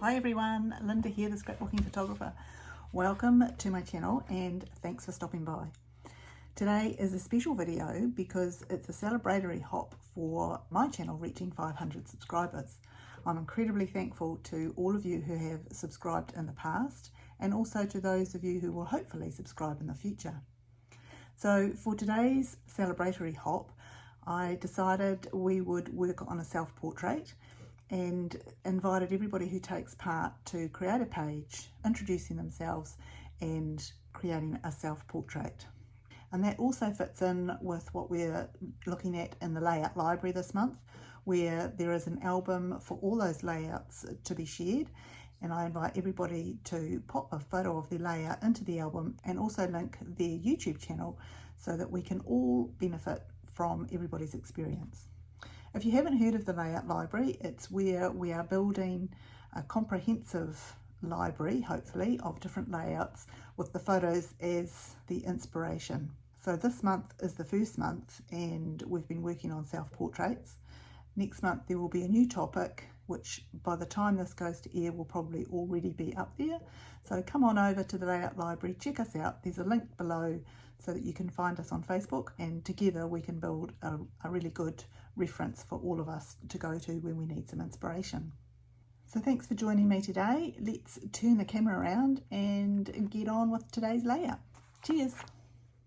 Hi everyone, Linda here, the Scrapbooking photographer. Welcome to my channel and thanks for stopping by. Today is a special video because it's a celebratory hop for my channel reaching 500 subscribers. I'm incredibly thankful to all of you who have subscribed in the past and also to those of you who will hopefully subscribe in the future. So for today's celebratory hop, I decided we would work on a self-portrait and invited everybody who takes part to create a page, introducing themselves and creating a self-portrait. And that also fits in with what we're looking at in the layout library this month, where there is an album for all those layouts to be shared. And I invite everybody to pop a photo of their layout into the album and also link their YouTube channel so that we can all benefit from everybody's experience. If you haven't heard of the layout library, it's where we are building a comprehensive library, hopefully, of different layouts with the photos as the inspiration. So this month is the first month and we've been working on self-portraits. Next month there will be a new topic, which by the time this goes to air will probably already be up there. So come on over to the layout library, check us out. There's a link below so that you can find us on Facebook, and together we can build a really good reference for all of us to go to when we need some inspiration. So thanks for joining me today. Let's turn the camera around and get on with today's layout. Cheers.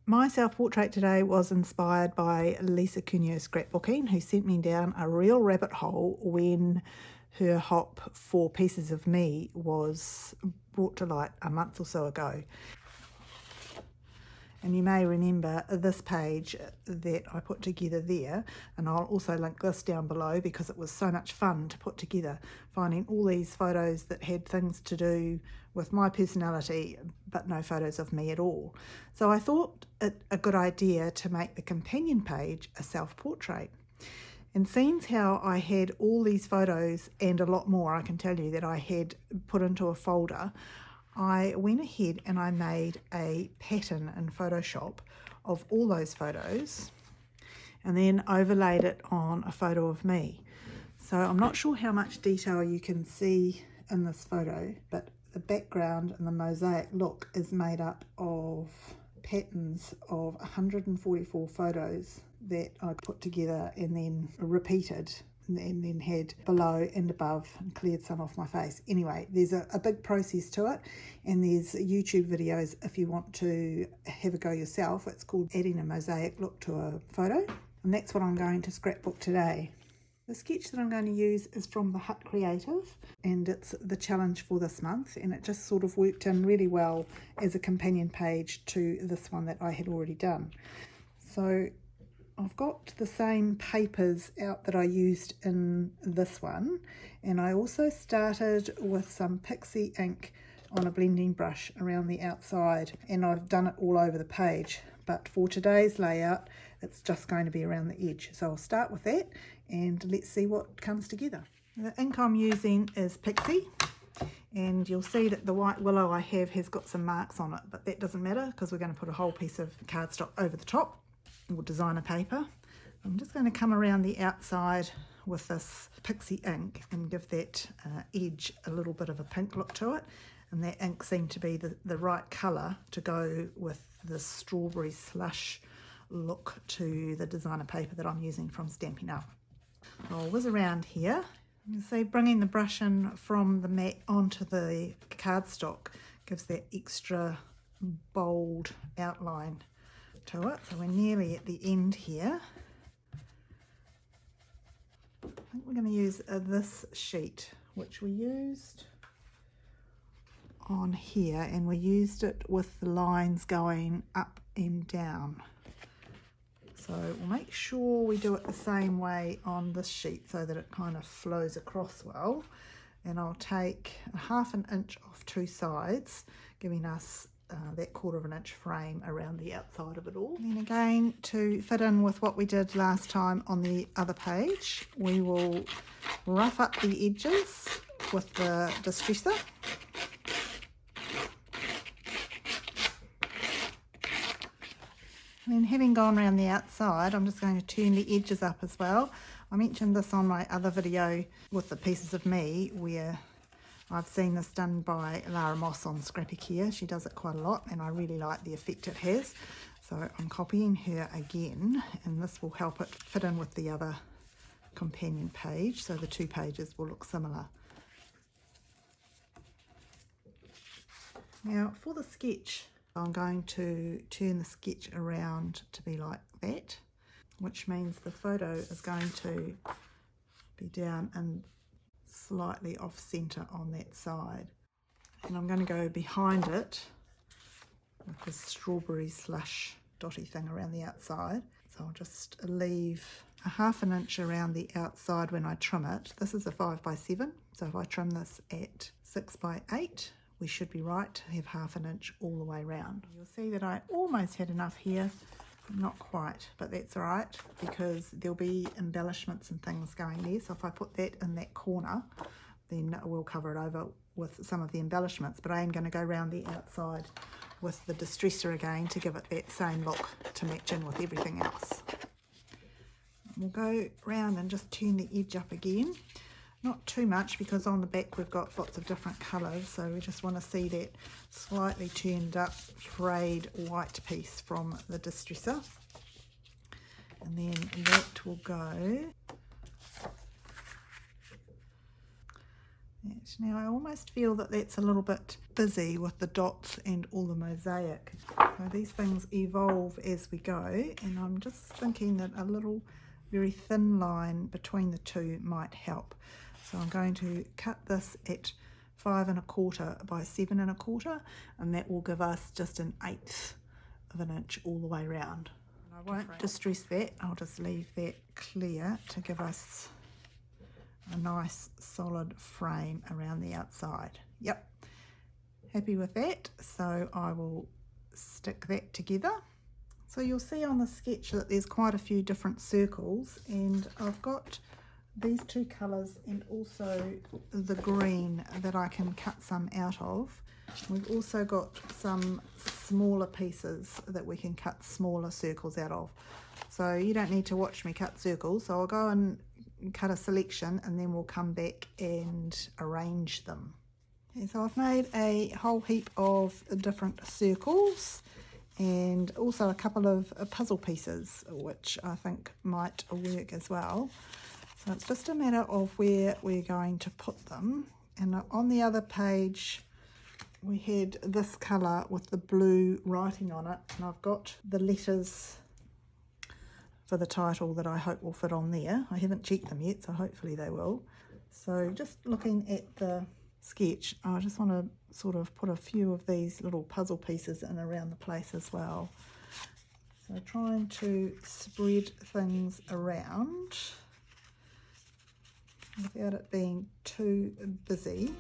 My self-portrait today was inspired by Lisa Cuneo Scrapbooking, who sent me down a real rabbit hole when her hop for Pieces of Me was brought to light a month or so ago. And you may remember this page that I put together there, and I'll also link this down below because it was so much fun to put together, finding all these photos that had things to do with my personality but no photos of me at all. So I thought it a good idea to make the companion page a self-portrait. And seeing how I had all these photos and a lot more, I can tell you, that I had put into a folder, I went ahead and I made a pattern in Photoshop of all those photos and then overlaid it on a photo of me. So I'm not sure how much detail you can see in this photo, but the background and the mosaic look is made up of patterns of 144 photos that I put together and then repeated and then had below and above and cleared some off my face. Anyway, there's a big process to it, and there's YouTube videos if you want to have a go yourself. It's called adding a mosaic look to a photo, and that's what I'm going to scrapbook today. The sketch that I'm going to use is from the Hut Creative, and it's the challenge for this month, and it just sort of worked in really well as a companion page to this one that I had already done. So I've got the same papers out that I used in this one, and I also started with some pixie ink on a blending brush around the outside, and I've done it all over the page, but for today's layout it's just going to be around the edge. So I'll start with that and let's see what comes together. The ink I'm using is Pixie, and you'll see that the white willow I have has got some marks on it, but that doesn't matter because we're going to put a whole piece of cardstock over the top, or designer paper. I'm just going to come around the outside with this Pixie ink and give that edge a little bit of a pink look to it, and that ink seemed to be the right colour to go with the strawberry slush look to the designer paper that I'm using from Stampin' Up. I'll whiz around here. You see, bringing the brush in from the mat onto the cardstock gives that extra bold outline to it. So we're nearly at the end here. I think we're going to use this sheet, which we used on here, and we used it with the lines going up and down. So we'll make sure we do it the same way on this sheet so that it kind of flows across well. And I'll take a ½ an inch off two sides, giving us that ½ inch frame around the outside of it all. And then again, to fit in with what we did last time on the other page, we will rough up the edges with the distresser. And then having gone around the outside, I'm just going to turn the edges up as well. I mentioned this on my other video with the Pieces of Me, where I've seen this done by Lara Moss on Scrapbooking. She does it quite a lot and I really like the effect it has. So I'm copying her again, and this will help it fit in with the other companion page, so the 2 pages will look similar. Now for the sketch, I'm going to turn the sketch around to be like that, which means the photo is going to be down and slightly off center on that side. And I'm going to go behind it with this strawberry slush dotty thing around the outside. So I'll just leave a 1/2 inch around the outside when I trim it. This is a 5x7, so if I trim this at 6x8, we should be right to have 1/2 inch all the way around. You'll see that I almost had enough here, not quite, but that's all right because there'll be embellishments and things going there. So if I put that in that corner, then we'll cover it over with some of the embellishments, but I am going to go around the outside with the distresser again to give it that same look to match in with everything else. We'll go round and just turn the edge up again, not too much because on the back we've got lots of different colours, so we just want to see that slightly turned up frayed white piece from the distresser, and then that will go. Now I almost feel that that's a little bit busy with the dots and all the mosaic. So these things evolve as we go, and I'm just thinking that a little very thin line between the two might help. So I'm going to cut this at 5 1/4 by 7 1/4, and that will give us just 1/8 of an inch all the way around. And I won't distress that, I'll just leave that clear to give us a nice solid frame around the outside. Yep, happy with that, so I will stick that together. So you'll see on the sketch that there's quite a few different circles, and I've got these 2 colours and also the green that I can cut some out of. We've also got some smaller pieces that we can cut smaller circles out of. So you don't need to watch me cut circles, so I'll go and cut a selection and then we'll come back and arrange them. Okay, so I've made a whole heap of different circles and also a couple of puzzle pieces which I think might work as well. So it's just a matter of where we're going to put them. And on the other page we had this colour with the blue writing on it, and I've got the letters for the title that I hope will fit on there. I haven't checked them yet, so hopefully they will. So just looking at the sketch, I just want to sort of put a few of these little puzzle pieces in around the place as well. So trying to spread things around without it being too busy.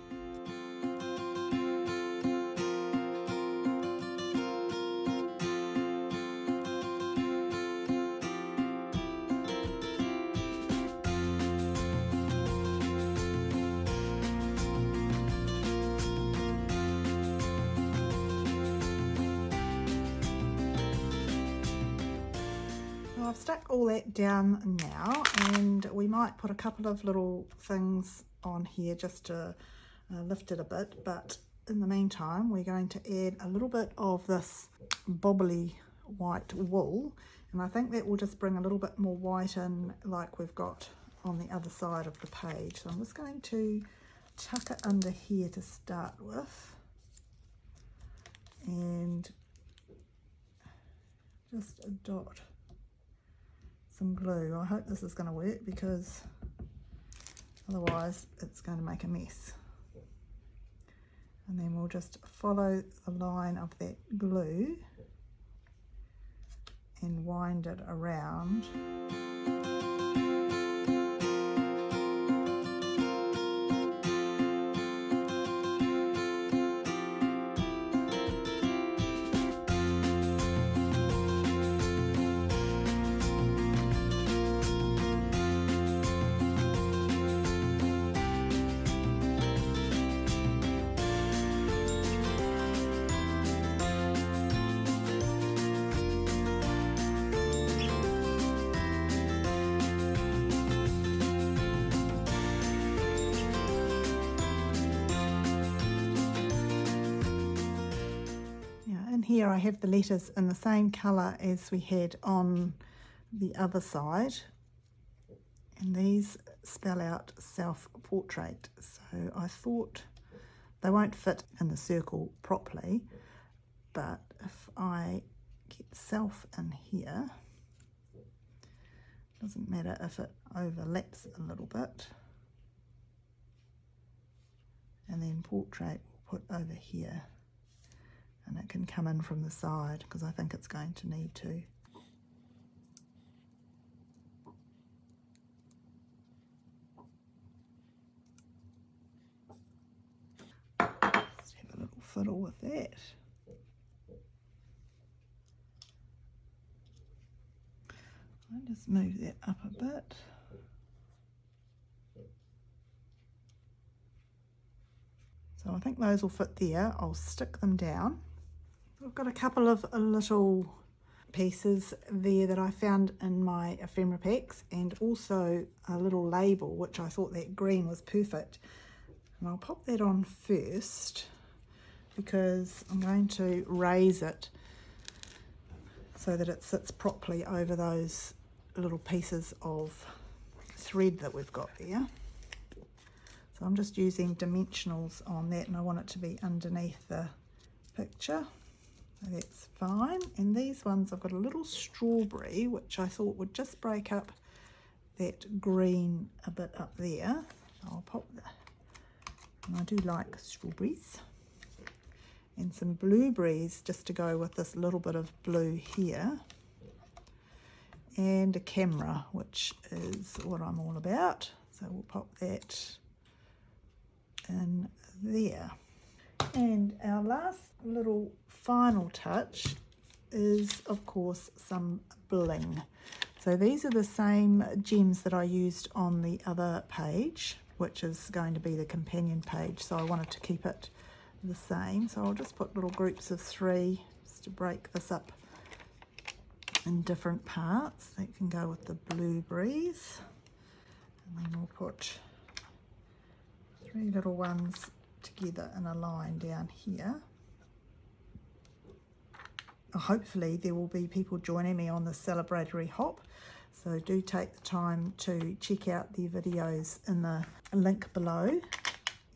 I've stuck all that down now, and we might put a couple of little things on here just to lift it a bit, but in the meantime we're going to add a little bit of this bobbly white wool, and I think that will just bring a little bit more white in like we've got on the other side of the page. So I'm just going to tuck it under here to start with and just dot some glue. I hope this is going to work because otherwise it's going to make a mess. And then we'll just follow the line of that glue and wind it around. here I have the letters in the same colour as we had on the other side, and these spell out self-portrait. So I thought they won't fit in the circle properly, but if I get self in here, doesn't matter if it overlaps a little bit, and then portrait we'll put over here, and it can come in from the side because I think it's going to need to. Let's have a little fiddle with that. I'll just move that up a bit. So I think those will fit there. I'll stick them down. I've got a couple of little pieces there that I found in my ephemera packs, and also a little label which I thought that green was perfect. And I'll pop that on first because I'm going to raise it so that it sits properly over those little pieces of thread that we've got there. So I'm just using dimensionals on that, and I want it to be underneath the picture. So that's fine. And these ones, I've got a little strawberry, which I thought would just break up that green a bit up there. I'll pop that. And I do like strawberries. And some blueberries just to go with this little bit of blue here. And a camera, which is what I'm all about. So we'll pop that in there. And our last little final touch is, of course, some bling. So these are the same gems that I used on the other page, which is going to be the companion page. So I wanted to keep it the same. So I'll just put little groups of 3 just to break this up in different parts. That can go with the blueberries. And then we'll put 3 little ones together in a line down here. Hopefully there will be people joining me on the celebratory hop, so do take the time to check out the videos in the link below,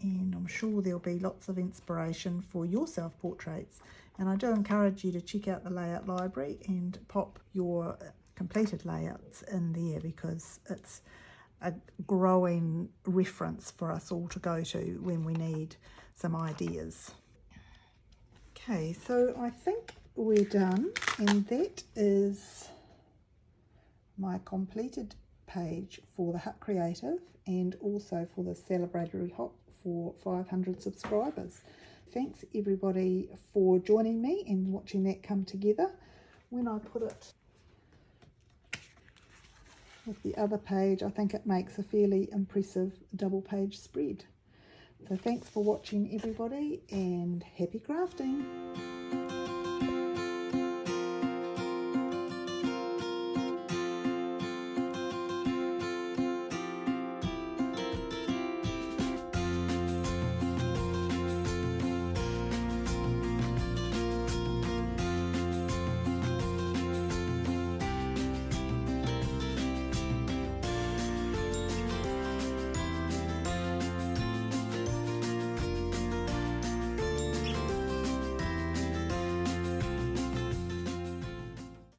and I'm sure there'll be lots of inspiration for your self-portraits. And I do encourage you to check out the layout library and pop your completed layouts in there, because it's a growing reference for us all to go to when we need some ideas. Okay, so I think we're done, and that is my completed page for the Hut Creative and also for the celebratory hop for 500 subscribers. Thanks everybody for joining me and watching that come together. When I put it with the other page, I think it makes a fairly impressive double page spread. So thanks for watching everybody, and happy crafting.